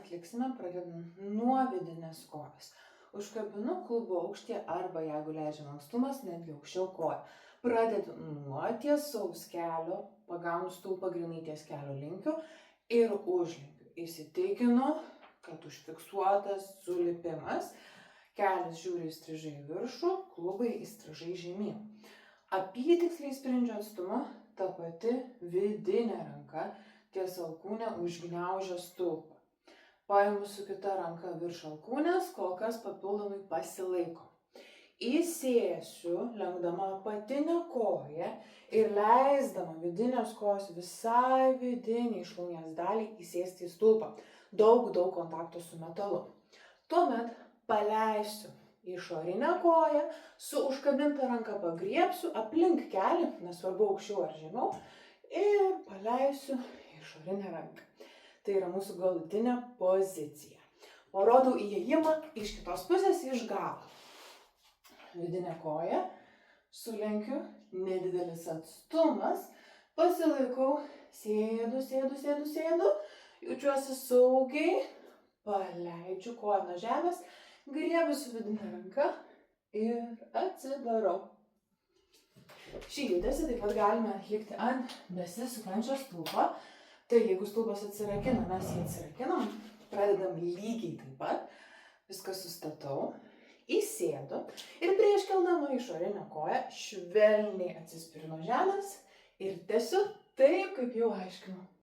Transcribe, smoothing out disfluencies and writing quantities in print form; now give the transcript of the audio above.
atliksime pradedant nuo vidinės kojos. Užkabinu klubo aukštyje arba, jeigu leidžia lankstumas, netgi aukščiau koją. Pradedu nuo tiesaus kelio, pagaunu stulpą grynai ties kelio linkiu ir užlinkiu. Įsitikinu, kad užfiksuotas sulipimas. Kelias žiūri įstrižai į viršų, klubai įstrižai žemyn. Apytiksliai sprindžio atstumu ta pati vidinė ranka ties alkūne užgniaužia stulpą. Paimu su kita ranka virš alkūnės, kol kas papildomai pasilaiko. Įsėsiu, lenkdama apatinę koją ir leisdama vidinės kojos visai vidiniai šlaunies daliai įsėsti į stulpą. Daug kontakto su metalu. Tuomet paleisiu išorinę koją, su užkabinta ranka pagriebsiu aplink kelį, nesvarbu aukščiau ar žemiau, ir paleisiu išorinę ranką. Tai yra mūsų galutinė pozicija. Parodau įėjimą iš kitos pusės iš galo. Vidinė koja, sulenkiu, nedidelis atstumas, pasilaikau, sėdu, jaučiuosi saugiai, paleidžiu koją nuo žemės, griebiu su vidinė ranka ir atsidarau. Šį judesį taip pat galime atlikti ant besisukančio stulpo. Tai jeigu stulpas atsirakina, mes jį atsirakinam, pradedam lygiai taip pat, viską sustatau, įsėdu ir prieš keldama išorinę koją švelniai atsispiriu nuo žemės ir tęsiu taip, kaip jau aiškinau.